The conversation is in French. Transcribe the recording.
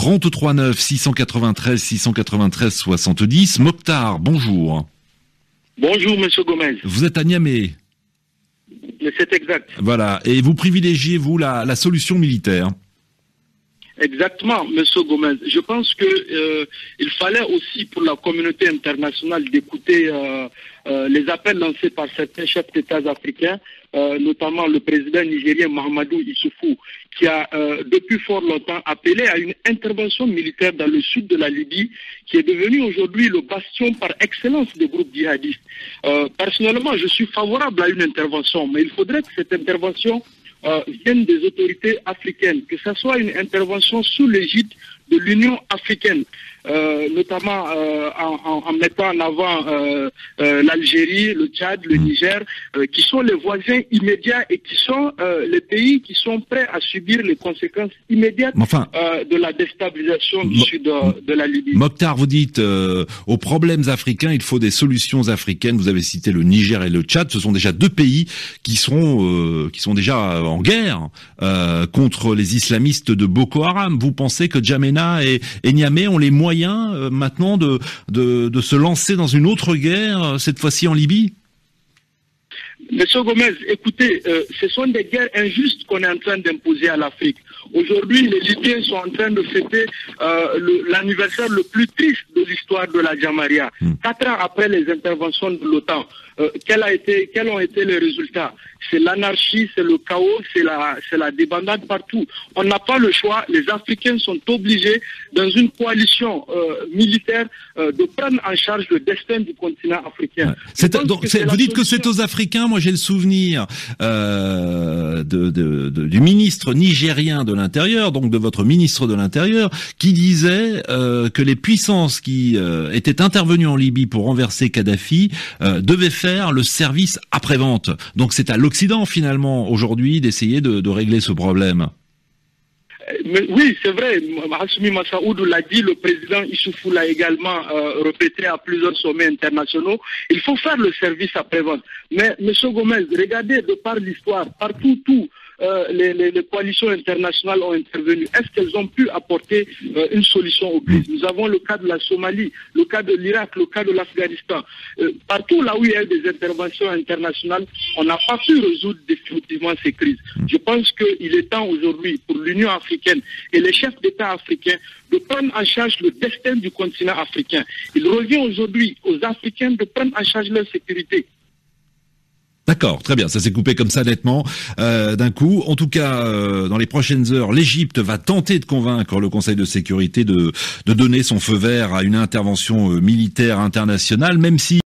33 9 693 693 70. Mokhtar, bonjour. Bonjour, monsieur Gomez. Vous êtes à Niamey. C'est exact. Voilà. Et vous privilégiez, vous, la solution militaire. Exactement, monsieur Gomez. Je pense que il fallait aussi pour la communauté internationale d'écouter les appels lancés par certains chefs d'État africains, notamment le président nigérien Mahamadou Issoufou, qui a depuis fort longtemps appelé à une intervention militaire dans le sud de la Libye, qui est devenu aujourd'hui le bastion par excellence des groupes djihadistes. Personnellement, je suis favorable à une intervention, mais il faudrait que cette intervention viennent des autorités africaines, que ce soit une intervention sous l'égide de l'Union africaine, notamment en mettant en avant l'Algérie, le Tchad, le Niger, qui sont les voisins immédiats et qui sont les pays qui sont prêts à subir les conséquences immédiates de la déstabilisation du sud de la Libye. Mokhtar, vous dites aux problèmes africains, il faut des solutions africaines. Vous avez cité le Niger et le Tchad. Ce sont déjà deux pays qui sont déjà en guerre contre les islamistes de Boko Haram. Vous pensez que N'Djamena et Niamey ont les moyens maintenant de se lancer dans une autre guerre, cette fois-ci en Libye? Monsieur Gomez, écoutez, ce sont des guerres injustes qu'on est en train d'imposer à l'Afrique. Aujourd'hui, les Libyens sont en train de fêter l'anniversaire le plus triste de l'histoire de la Jamaria. 4 ans après les interventions de l'OTAN, quels ont été les résultats? C'est l'anarchie, c'est le chaos, c'est la débandade partout. On n'a pas le choix. Les Africains sont obligés, dans une coalition militaire, de prendre en charge le destin du continent africain. Vous dites que c'est aux Africains. Moi, j'ai le souvenir du ministre nigérien de l'Intérieur, donc de votre ministre de l'Intérieur, qui disait que les puissances qui étaient intervenues en Libye pour renverser Kadhafi devaient faire le service après-vente. Donc c'est à l'Occident, finalement, aujourd'hui, d'essayer de régler ce problème. Mais oui, c'est vrai. Hassoumi Massaoudou l'a dit, le président Issoufou l'a également répété à plusieurs sommets internationaux. Il faut faire le service après-vente. Mais, M. Gomez, regardez de par l'histoire, partout où les coalitions internationales ont intervenu, est-ce qu'elles ont pu apporter une solution aux crises? Nous avons le cas de la Somalie, le cas de l'Irak, le cas de l'Afghanistan. Partout là où il y a eu des interventions internationales, on n'a pas pu résoudre définitivement ces crises. Je pense qu'il est temps aujourd'hui pour l'Union africaine et les chefs d'État africains de prendre en charge le destin du continent africain. Il revient aujourd'hui aux Africains de prendre en charge leur sécurité. D'accord, très bien, ça s'est coupé comme ça nettement d'un coup. En tout cas, dans les prochaines heures, l'Égypte va tenter de convaincre le Conseil de sécurité de donner son feu vert à une intervention militaire internationale, même si